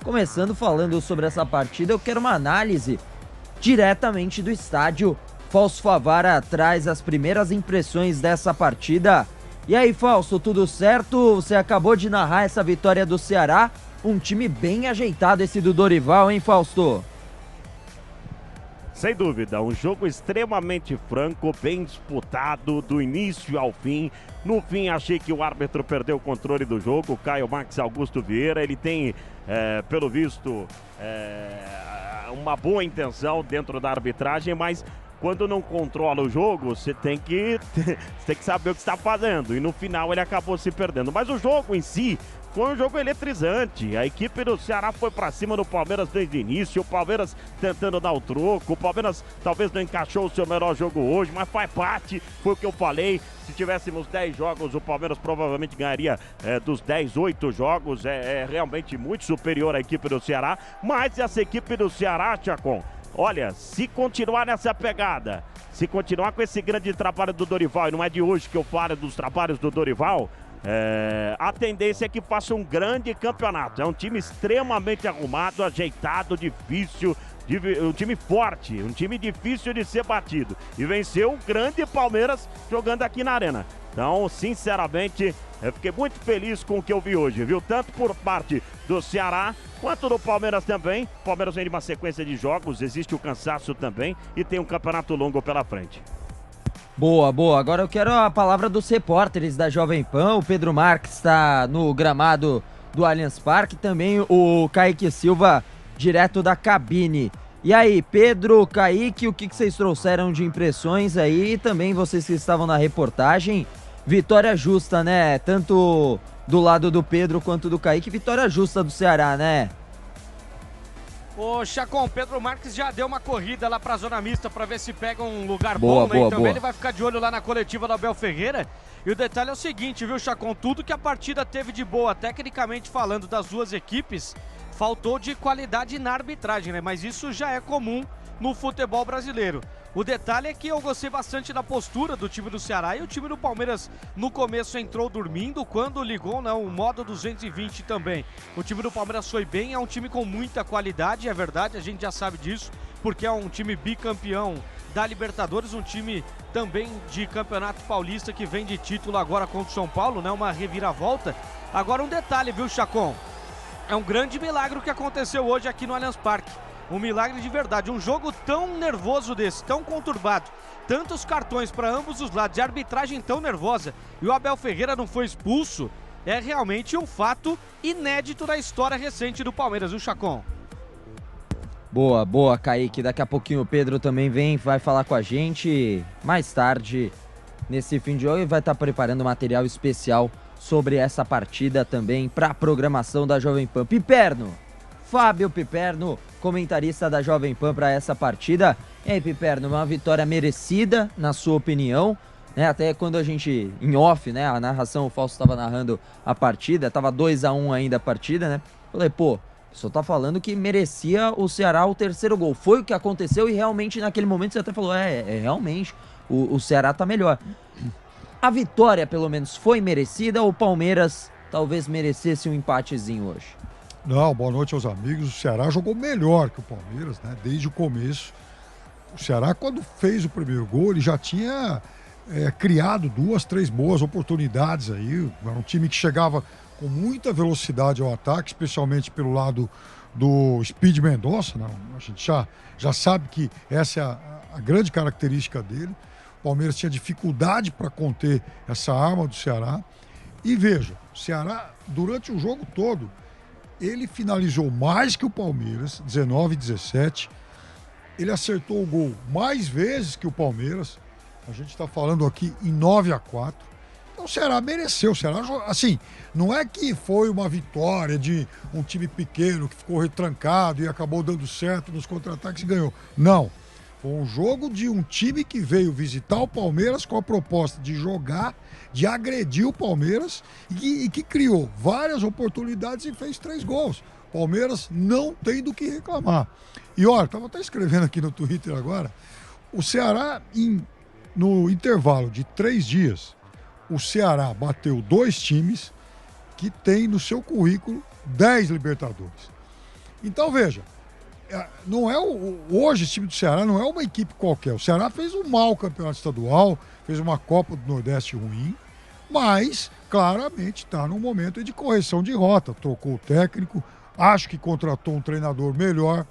Começando falando sobre essa partida, eu quero uma análise diretamente do estádio. Fausto Favara traz as primeiras impressões dessa partida. E aí, Fausto, tudo certo? Você acabou de narrar essa vitória do Ceará. Um time bem ajeitado esse do Dorival, hein, Fausto? Sem dúvida, um jogo extremamente franco, bem disputado do início ao fim. No fim, achei que o árbitro perdeu o controle do jogo, o Caio Max Augusto Vieira. Ele tem, pelo visto, uma boa intenção dentro da arbitragem, mas quando não controla o jogo, você tem que saber o que está fazendo. E no final ele acabou se perdendo. Mas o jogo em si foi um jogo eletrizante. A equipe do Ceará foi pra cima do Palmeiras desde o início. O Palmeiras tentando dar o troco. O Palmeiras talvez não encaixou o seu melhor jogo hoje, mas faz parte. Foi o que eu falei. Se tivéssemos 10 jogos, o Palmeiras provavelmente ganharia dos 10, 8 jogos. É realmente muito superior à equipe do Ceará. Mas essa equipe do Ceará, Chacon, olha, se continuar nessa pegada, se continuar com esse grande trabalho do Dorival, e não é de hoje que eu falo dos trabalhos do Dorival, a tendência é que faça um grande campeonato. É um time extremamente arrumado, ajeitado, difícil, um time forte, um time difícil de ser batido. E venceu o grande Palmeiras jogando aqui na Arena. Então, sinceramente, eu fiquei muito feliz com o que eu vi hoje, viu? Tanto por parte do Ceará, quanto do Palmeiras também. O Palmeiras vem de uma sequência de jogos, existe o cansaço também e tem um campeonato longo pela frente. Boa, boa. Agora eu quero a palavra dos repórteres da Jovem Pan. O Pedro Marques está no gramado do Allianz Parque. Também o Kaique Silva, direto da cabine. E aí, Pedro, Kaique, o que vocês trouxeram de impressões aí? E também vocês que estavam na reportagem. Vitória justa, né? Tanto do lado do Pedro quanto do Kaique. Vitória justa do Ceará, né? Ô, Chacon, Pedro Marques já deu uma corrida lá pra zona mista pra ver se pega um lugar boa, bom, né? boa, Então boa. ele vai ficar de olho lá na coletiva do Abel Ferreira. E o detalhe é o seguinte, viu, Chacon? Tudo que a partida teve de boa, tecnicamente falando, das duas equipes, faltou de qualidade na arbitragem, né? Mas isso já é comum no futebol brasileiro. O detalhe é que eu gostei bastante da postura do time do Ceará, e o time do Palmeiras no começo entrou dormindo, quando ligou, né, o modo 220 também. O time do Palmeiras foi bem, é um time com muita qualidade, é verdade, a gente já sabe disso, porque é um time bicampeão da Libertadores, um time também de Campeonato Paulista que vem de título agora contra o São Paulo, né, uma reviravolta. Agora um detalhe, viu, Chacon? É um grande milagre o que aconteceu hoje aqui no Allianz Parque. Um milagre de verdade, um jogo tão nervoso desse, tão conturbado, tantos cartões para ambos os lados, de arbitragem tão nervosa, e o Abel Ferreira não foi expulso, é realmente um fato inédito na história recente do Palmeiras, viu, Chacon? Boa, boa, Kaique. Daqui a pouquinho o Pedro também vai falar com a gente mais tarde nesse fim de jogo e vai estar preparando material especial sobre essa partida também para a programação da Jovem Pan. Piperno, Fábio Piperno, comentarista da Jovem Pan para essa partida. E aí, Piperno, uma vitória merecida, na sua opinião, né? Até quando a gente, em off, né, a narração, o Fausto estava narrando a partida, tava 2-1 ainda a partida, né? Falei, pô, só tá falando que merecia o Ceará o terceiro gol. Foi o que aconteceu e realmente naquele momento você até falou, realmente, o Ceará tá melhor. A vitória, pelo menos, foi merecida ou o Palmeiras talvez merecesse um empatezinho hoje? Não, boa noite aos amigos. O Ceará jogou melhor que o Palmeiras, né? Desde o começo. O Ceará, quando fez o primeiro gol, ele já tinha criado 2, 3 boas oportunidades aí. Era um time que chegava com muita velocidade ao ataque, especialmente pelo lado do Speed Mendonça. Né? A gente já sabe que essa é a grande característica dele. O Palmeiras tinha dificuldade para conter essa arma do Ceará. E veja, o Ceará, durante o jogo todo, ele finalizou mais que o Palmeiras, 19-17. Ele acertou o gol mais vezes que o Palmeiras. A gente está falando aqui em 9-4. Então o Ceará mereceu. O Ceará, assim, não é que foi uma vitória de um time pequeno que ficou retrancado e acabou dando certo nos contra-ataques e ganhou. Não. Foi um jogo de um time que veio visitar o Palmeiras com a proposta de jogar, de agredir o Palmeiras e que criou várias oportunidades e fez 3 gols. O Palmeiras não tem do que reclamar. E olha, estava até escrevendo aqui no Twitter agora, o Ceará, no intervalo de 3 dias, o Ceará bateu 2 times que tem no seu currículo 10 Libertadores. Então, veja, não é hoje esse time do Ceará não é uma equipe qualquer. O Ceará fez um mau campeonato estadual, fez uma Copa do Nordeste ruim, mas claramente está num momento de correção de rota. Trocou o técnico, acho que contratou um treinador melhor,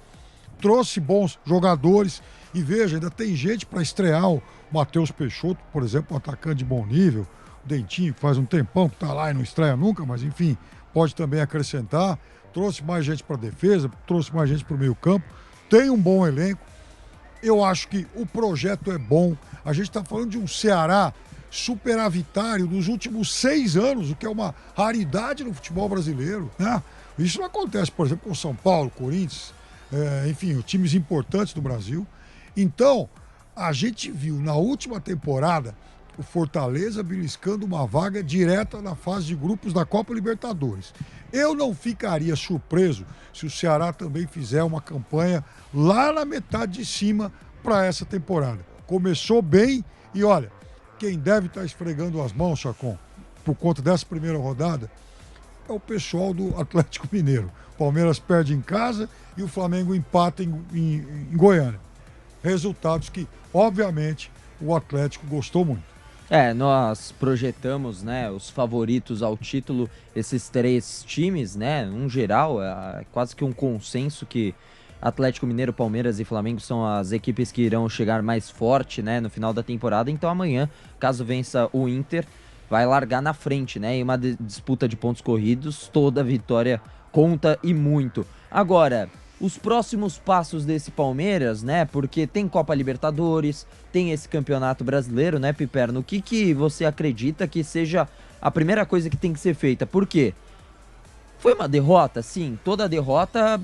trouxe bons jogadores e veja, ainda tem gente para estrear. O Matheus Peixoto, por exemplo, um atacante de bom nível, o Dentinho, que faz um tempão que está lá e não estreia nunca, mas enfim, pode também acrescentar. Trouxe mais gente para a defesa, trouxe mais gente para o meio campo, tem um bom elenco. Eu acho que o projeto é bom. A gente está falando de um Ceará superavitário dos últimos 6 anos, o que é uma raridade no futebol brasileiro, né? Isso não acontece, por exemplo, com o São Paulo, Corinthians, enfim, times importantes do Brasil. Então, a gente viu na última temporada o Fortaleza beliscando uma vaga direta na fase de grupos da Copa Libertadores. Eu não ficaria surpreso se o Ceará também fizer uma campanha lá na metade de cima para essa temporada. Começou bem e olha, quem deve estar esfregando as mãos, Chacon, por conta dessa primeira rodada, é o pessoal do Atlético Mineiro. O Palmeiras perde em casa e o Flamengo empata em Goiânia. Resultados que, obviamente, o Atlético gostou muito. Nós projetamos, né, os favoritos ao título, esses 3 times, né, no geral, é quase que um consenso que Atlético Mineiro, Palmeiras e Flamengo são as equipes que irão chegar mais forte, né, no final da temporada. Então amanhã, caso vença o Inter, vai largar na frente, né, em uma disputa de pontos corridos, toda vitória conta e muito. Agora, os próximos passos desse Palmeiras, né? Porque tem Copa Libertadores, tem esse Campeonato Brasileiro, né, Piperno? O que você acredita que seja a primeira coisa que tem que ser feita? Por quê? Foi uma derrota, sim. Toda derrota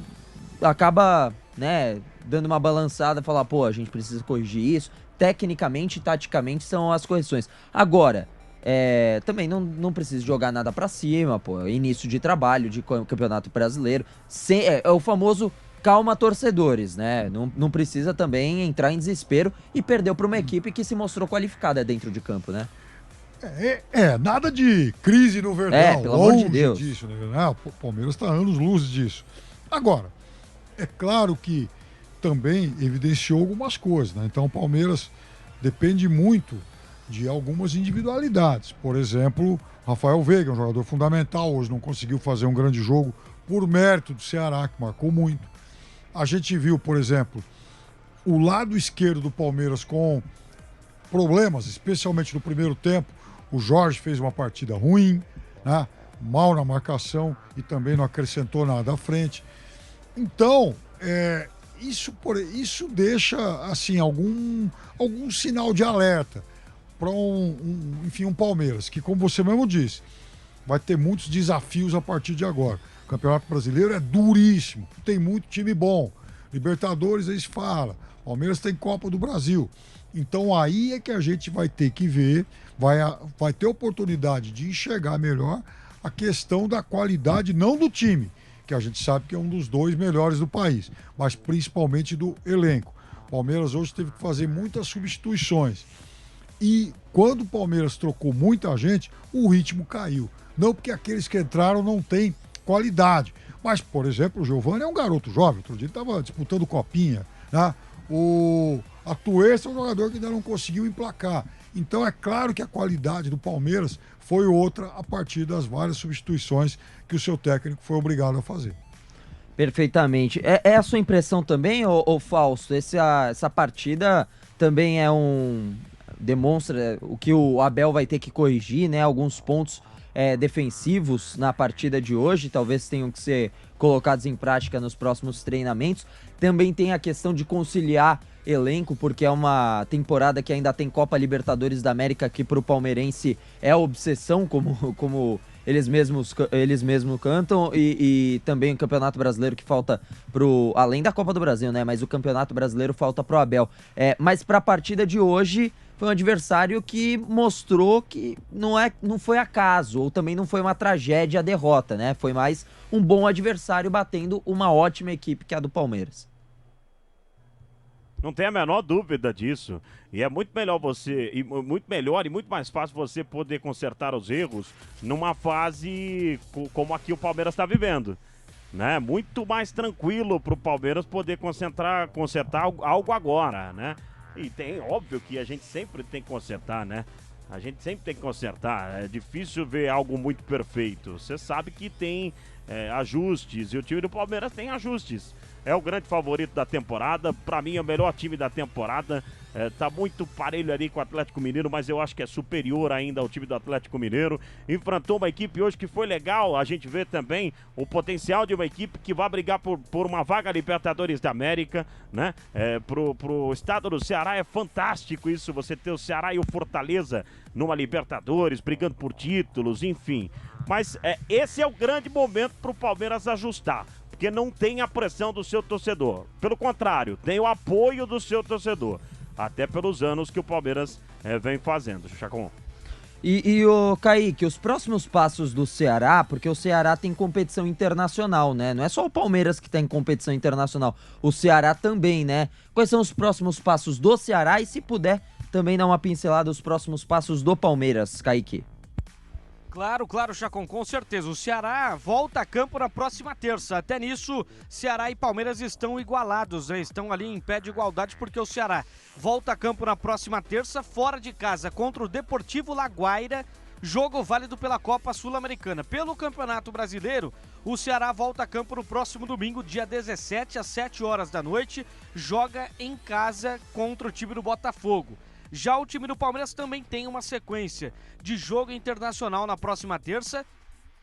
acaba, né, dando uma balançada, falar, pô, a gente precisa corrigir isso. Tecnicamente e taticamente são as correções. Agora, também não precisa jogar nada pra cima, pô. Início de trabalho, de Campeonato Brasileiro. É o famoso calma torcedores, né? Não precisa também entrar em desespero e perdeu pra uma equipe que se mostrou qualificada dentro de campo, né? Nada de crise no Verdão. Pelo amor de Deus. Disso, né? O Palmeiras está anos-luz disso. Agora, é claro que também evidenciou algumas coisas, né? Então o Palmeiras depende muito de algumas individualidades. Por exemplo, Rafael Veiga, um jogador fundamental, hoje não conseguiu fazer um grande jogo por mérito do Ceará, que marcou muito. A gente viu, por exemplo, o lado esquerdo do Palmeiras com problemas, especialmente no primeiro tempo. O Jorge fez uma partida ruim, né? Mal na marcação e também não acrescentou nada à frente. Então, isso deixa assim, algum sinal de alerta para um Palmeiras, que, como você mesmo disse, vai ter muitos desafios a partir de agora. O Campeonato Brasileiro é duríssimo, tem muito time bom. Libertadores, aí se fala. Palmeiras tem Copa do Brasil. Então aí é que a gente vai ter que ver, vai ter oportunidade de enxergar melhor a questão da qualidade, não do time, que a gente sabe que é um dos 2 melhores do país, mas principalmente do elenco. O Palmeiras hoje teve que fazer muitas substituições. E quando o Palmeiras trocou muita gente, o ritmo caiu. Não porque aqueles que entraram não têm qualidade. Mas, por exemplo, o Giovani é um garoto jovem. Outro dia ele estava disputando copinha, né? O Atuesta é um jogador que ainda não conseguiu emplacar. Então é claro que a qualidade do Palmeiras foi outra a partir das várias substituições que o seu técnico foi obrigado a fazer. Perfeitamente. É a sua impressão também, ô Fausto? Essa partida também demonstra o que o Abel vai ter que corrigir, né? Alguns pontos defensivos na partida de hoje, talvez tenham que ser colocados em prática nos próximos treinamentos. Também tem a questão de conciliar elenco, porque é uma temporada que ainda tem Copa Libertadores da América, que para o palmeirense é obsessão, como eles mesmos cantam, e também o Campeonato Brasileiro que falta além da Copa do Brasil, né? Mas o Campeonato Brasileiro falta pro Abel. Mas para a partida de hoje foi um adversário que mostrou que não foi acaso, ou também não foi uma tragédia a derrota, né? Foi mais um bom adversário batendo uma ótima equipe que é a do Palmeiras. Não tem a menor dúvida disso. E é muito melhor e muito mais fácil você poder consertar os erros numa fase como a que o Palmeiras está vivendo. né? Muito mais tranquilo para o Palmeiras poder consertar algo agora, né? E óbvio que a gente sempre tem que consertar, né? A gente sempre tem que consertar. É difícil ver algo muito perfeito. Você sabe que tem ajustes e o time do Palmeiras tem ajustes. É o grande favorito da temporada. Para mim é o melhor time da temporada. Tá muito parelho ali com o Atlético Mineiro, mas eu acho que é superior ainda ao time do Atlético Mineiro. Enfrentou uma equipe hoje que foi legal. A gente vê também o potencial de uma equipe que vai brigar por uma vaga Libertadores da América, né? Pro estado do Ceará é fantástico isso, você ter o Ceará e o Fortaleza numa Libertadores, brigando por títulos, enfim. Mas esse é o grande momento pro Palmeiras ajustar, porque não tem a pressão do seu torcedor. Pelo contrário, tem o apoio do seu torcedor. Até pelos anos que o Palmeiras vem fazendo, Chacon. E o Kaique, os próximos passos do Ceará, porque o Ceará tem competição internacional, né? Não é só o Palmeiras que tem competição internacional, o Ceará também, né? Quais são os próximos passos do Ceará e, se puder, também dar uma pincelada dos próximos passos do Palmeiras, Kaique? Claro, Chacon, com certeza. O Ceará volta a campo na próxima terça. Até nisso, Ceará e Palmeiras estão igualados, né? Estão ali em pé de igualdade, porque o Ceará volta a campo na próxima terça, fora de casa, contra o Deportivo Laguaira, jogo válido pela Copa Sul-Americana. Pelo Campeonato Brasileiro, o Ceará volta a campo no próximo domingo, dia 17, às 7 horas da noite, joga em casa contra o time do Botafogo. Já o time do Palmeiras também tem uma sequência de jogo internacional na próxima terça,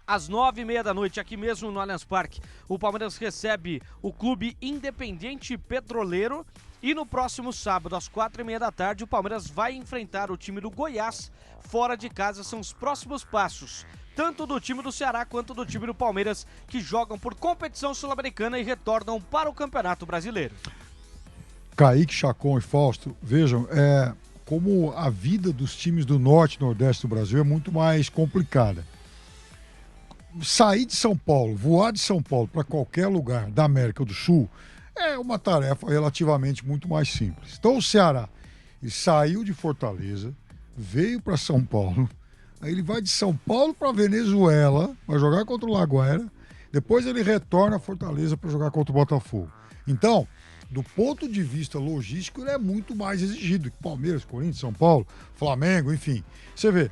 às 9h30 da noite, aqui mesmo no Allianz Parque. O Palmeiras recebe o Clube Independiente Petroleiro e no próximo sábado, às 4h30 da tarde, o Palmeiras vai enfrentar o time do Goiás fora de casa. São os próximos passos, tanto do time do Ceará quanto do time do Palmeiras, que jogam por competição sul-americana e retornam para o Campeonato Brasileiro. Kaique, Chacon e Fausto, vejam, como a vida dos times do norte e nordeste do Brasil é muito mais complicada. Sair de São Paulo, voar de São Paulo para qualquer lugar da América do Sul é uma tarefa relativamente muito mais simples. Então o Ceará, ele saiu de Fortaleza, veio para São Paulo, aí ele vai de São Paulo para Venezuela, vai jogar contra o Laguaira, depois ele retorna a Fortaleza para jogar contra o Botafogo. Então, do ponto de vista logístico, ele é muito mais exigido que Palmeiras, Corinthians, São Paulo, Flamengo, enfim. Você vê,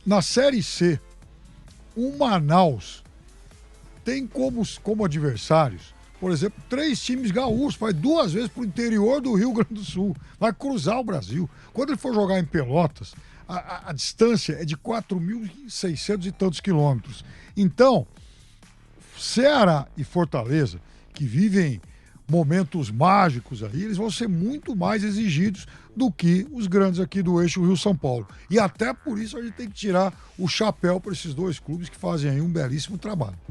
na Série C, o Manaus tem como adversários, por exemplo, 3 times gaúchos, vai 2 vezes para o interior do Rio Grande do Sul, vai cruzar o Brasil. Quando ele for jogar em Pelotas, a distância é de 4.600 e tantos quilômetros. Então, Ceará e Fortaleza, que vivem momentos mágicos aí, eles vão ser muito mais exigidos do que os grandes aqui do eixo Rio-São Paulo. E até por isso a gente tem que tirar o chapéu para esses 2 clubes que fazem aí um belíssimo trabalho.